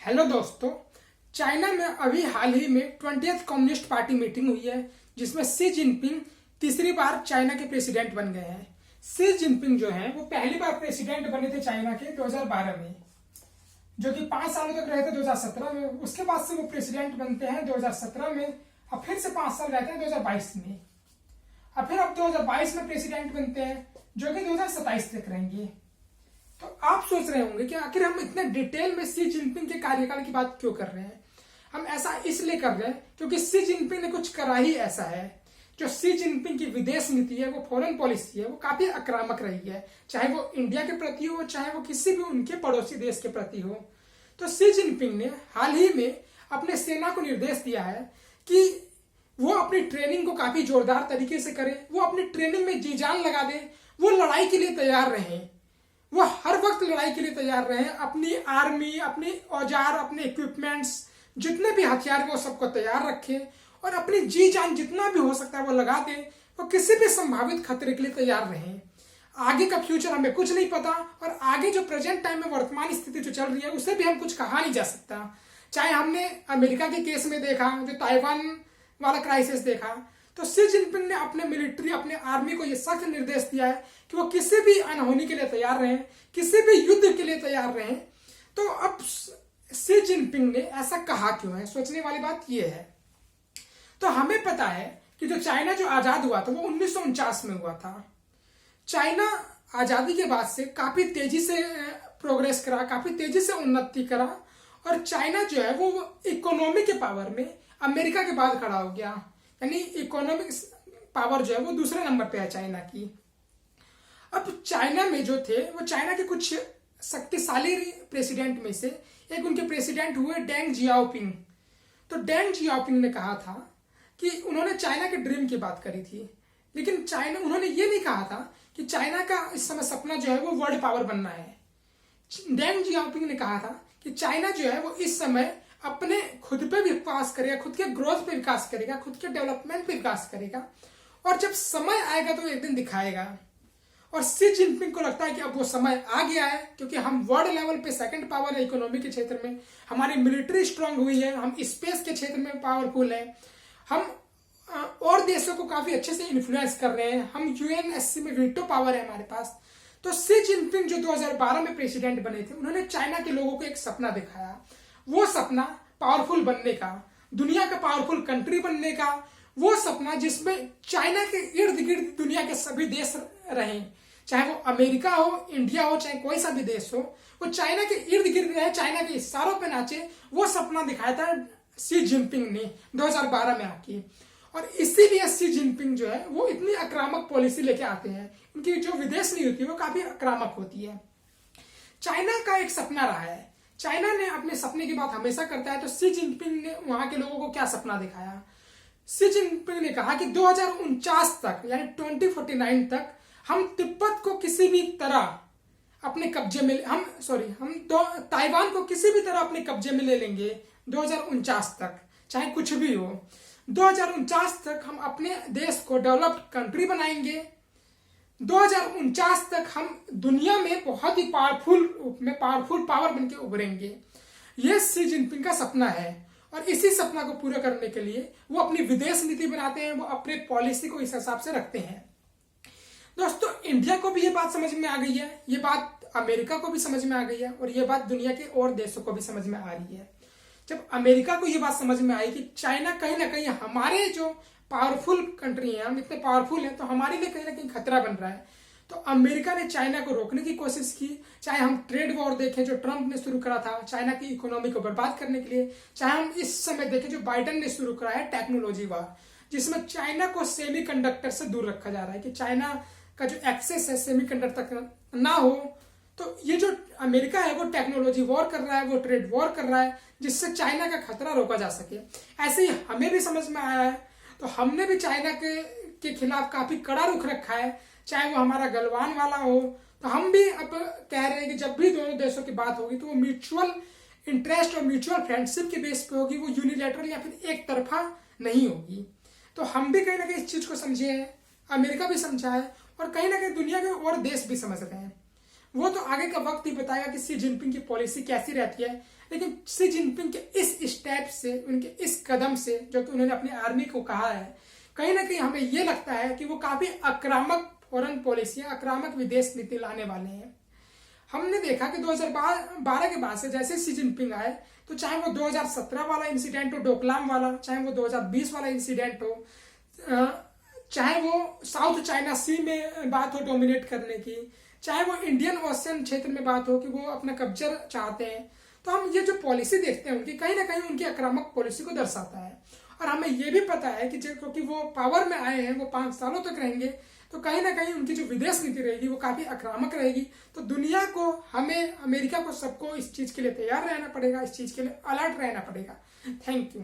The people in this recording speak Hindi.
हेलो दोस्तों। चाइना में अभी हाल ही में 20th कम्युनिस्ट पार्टी मीटिंग हुई है जिसमें शी जिनपिंग तीसरी बार चाइना के प्रेसिडेंट बन गए हैं। शी जिनपिंग जो है वो पहली बार प्रेसिडेंट बने थे चाइना के 2012 में, जो कि 5 सालों तक रहे थे 2017 में। उसके बाद से वो प्रेसिडेंट बनते हैं 2017 में और फिर से 5 साल रहते हैं 2022 में, और फिर अब 2022 में प्रेसिडेंट बनते हैं जो कि 2027 तक रहेंगे। तो आप सोच रहे होंगे कि आखिर हम इतने डिटेल में शी जिनपिंग के कार्यकाल की बात क्यों कर रहे हैं। हम ऐसा इसलिए कर रहे हैं क्योंकि शी जिनपिंग ने कुछ करा ही ऐसा है। जो शी जिनपिंग की विदेश नीति है, वो फॉरेन पॉलिसी है, वो काफी आक्रामक रही है, चाहे वो इंडिया के प्रति हो, चाहे वो किसी भी उनके पड़ोसी देश के प्रति हो। तो शी जिनपिंग ने हाल ही में अपने सेना को निर्देश दिया है कि वो अपनी ट्रेनिंग को काफी जोरदार तरीके से करे, वो अपनी ट्रेनिंग में जी जान लगा दे, वो लड़ाई के लिए तैयार रहे, वो हर वक्त लड़ाई के लिए तैयार रहे। अपनी आर्मी, अपने औजार, अपने इक्विपमेंट्स, जितने भी हथियार वो सबको तैयार रखे और अपनी जी जान जितना भी हो सकता है वो लगा दे। वो किसी भी संभावित खतरे के लिए तैयार रहे। आगे का फ्यूचर हमें कुछ नहीं पता और आगे जो प्रेजेंट टाइम में वर्तमान स्थिति जो चल रही है उसे भी हम कुछ कहा नहीं जा सकता। चाहे हमने अमेरिका के केस में देखा, जो ताइवान वाला क्राइसिस देखा, तो शी जिनपिंग ने अपने मिलिट्री, अपने आर्मी को यह सख्त निर्देश दिया है कि वो किसी भी अनहोनी के लिए तैयार रहें, किसी भी युद्ध के लिए तैयार रहें। तो अब शी जिनपिंग ने ऐसा कहा क्यों है, सोचने वाली बात यह है। तो हमें पता है कि जो चाइना जो आजाद हुआ था वो 1949 में हुआ था। चाइना आजादी के बाद से काफी तेजी से प्रोग्रेस करा, काफी तेजी से उन्नति करा और चाइना जो है वो इकोनॉमी के पावर में अमेरिका के बाद खड़ा हो गया। यानी इकोनॉमिक पावर जो है वो दूसरे नंबर पे है चाइना की। अब चाइना में जो थे वो चाइना के कुछ शक्तिशाली प्रेसिडेंट में से एक उनके प्रेसिडेंट हुए डेंग जियाओपिंग। तो डेंग जियाओपिंग ने कहा था कि उन्होंने चाइना के ड्रीम की बात करी थी, लेकिन चाइना, उन्होंने ये नहीं कहा था कि चाइना का इस समय सपना जो है वो वर्ल्ड पावर बनना है। डेंग जियाओपिंग ने कहा था कि चाइना जो है वो इस समय अपने खुद पे विकास करेगा, खुद के ग्रोथ पे विकास करेगा, खुद के डेवलपमेंट पे विकास करेगा और जब समय आएगा तो एक दिन दिखाएगा। और शी जिनपिंग को लगता है कि अब वो समय आ गया है, क्योंकि हम वर्ल्ड लेवल पे सेकंड पावर है इकोनॉमी के क्षेत्र में, हमारी मिलिट्री स्ट्रांग हुई है, हम स्पेस के क्षेत्र में पावरफुल है, हम और देशों को काफी अच्छे से इन्फ्लुएंस कर रहे हैं, हम यूएनएससी में वीटो पावर है हमारे पास। तो शी जिनपिंग जो 2012 में प्रेसिडेंट बने थे, उन्होंने चाइना के लोगों को एक सपना दिखाया। वो सपना पावरफुल बनने का, दुनिया का पावरफुल कंट्री बनने का, वो सपना जिसमें चाइना के इर्द गिर्द दुनिया के सभी देश रहें, चाहे वो अमेरिका हो, इंडिया हो, चाहे कोई सा भी देश हो, वो चाइना के इर्द गिर्द रहे, चाइना के इशारों पे नाचे। वो सपना दिखाया था शी जिनपिंग ने 2012 में आके। और इसीलिए शी जिनपिंग जो है वो इतनी आक्रामक पॉलिसी लेके आते हैं। उनकी जो विदेश नीति होती है वो काफी आक्रामक होती है। चाइना का एक सपना रहा है, चाइना ने अपने सपने की बात हमेशा करता है। तो शी जिनपिंग ने वहां के लोगों को क्या सपना दिखाया। शी जिनपिंग ने कहा कि 2049 तक यानी 2049 तक हम तिब्बत को किसी भी तरह अपने कब्जे में, हम ताइवान को किसी भी तरह अपने कब्जे में ले लेंगे 2049 तक, चाहे कुछ भी हो। 2049 तक हम अपने देश को डेवलप्ड कंट्री बनाएंगे। 2049 तक हम दुनिया में बहुत ही पावरफुल पावर बनके उभरेंगे। ये शी जिनपिंग का सपना है और इसी सपना को पूरा करने के लिए वो अपनी विदेश नीति बनाते हैं, वो अपने पॉलिसी को इस हिसाब से रखते हैं। दोस्तों, इंडिया को भी ये बात समझ में आ गई है, ये बात अमेरिका को भी समझ में आ गई है और ये बात दुनिया के और देशों को भी समझ में आ रही है। जब अमेरिका को ये बात समझ में आई कि चाइना कहीं ना कहीं हमारे जो पावरफुल कंट्री है, हम इतने पावरफुल हैं, तो हमारे लिए कहीं ना कहीं खतरा बन रहा है, तो अमेरिका ने चाइना को रोकने की कोशिश की। चाहे हम ट्रेड वॉर देखें जो ट्रंप ने शुरू करा था चाइना की इकोनॉमी को बर्बाद करने के लिए, चाहे हम इस समय देखें जो बाइडेन ने शुरू करा है टेक्नोलॉजी वॉर, जिसमें चाइना को सेमीकंडक्टर से दूर रखा जा रहा है कि चाइना का जो एक्सेस है सेमीकंडक्टर ना हो। तो ये जो अमेरिका है वो टेक्नोलॉजी वॉर कर रहा है, वो ट्रेड वॉर कर रहा है, जिससे चाइना का खतरा रोका जा सके। ऐसे ही हमें भी समझ में आया है, तो हमने भी चाइना के खिलाफ काफी कड़ा रुख रखा है, चाहे वो हमारा गलवान वाला हो। तो हम भी अब कह रहे हैं कि जब भी दोनों देशों की बात होगी तो वो म्यूचुअल इंटरेस्ट और म्यूचुअल फ्रेंडशिप के बेस पे होगी, वो यूनिलैटरल या फिर एक तरफा नहीं होगी। तो हम भी कहीं ना कहीं इस चीज को समझे हैं, अमेरिका भी समझा है और कहीं ना कहीं दुनिया के और देश भी समझ रहे हैं। वो तो आगे का वक्त ही बताएगा कि शी जिनपिंग की पॉलिसी कैसी रहती है। लेकिन शी जिनपिंग के इस स्टेप से, उनके इस कदम से जो कि उन्होंने अपनी आर्मी को कहा है, कहीं ना कहीं हमें ये लगता है कि वो काफी आक्रामक फॉरेन पॉलिसी, आक्रामक विदेश नीति लाने वाले हैं। हमने देखा कि 2012 के बाद से जैसे शी जिनपिंग आए, तो चाहे वो 2017 वाला इंसिडेंट हो डोकलाम वाला, चाहे वो 2020 वाला इंसिडेंट हो, चाहे वो साउथ चाइना सी में बात हो डोमिनेट करने की, चाहे वो इंडियन ओशन क्षेत्र में बात हो कि वो अपना कब्जा चाहते हैं, तो हम ये जो पॉलिसी देखते हैं उनकी, कहीं ना कहीं उनकी आक्रामक पॉलिसी को दर्शाता है। और हमें ये भी पता है कि क्योंकि वो पावर में आए हैं, वो 5 सालों तक रहेंगे, तो कहीं ना कहीं उनकी जो विदेश नीति रहेगी वो काफी आक्रामक रहेगी। तो दुनिया को, हमें, अमेरिका को, सबको इस चीज के लिए तैयार रहना पड़ेगा, इस चीज के लिए अलर्ट रहना पड़ेगा। Thank you.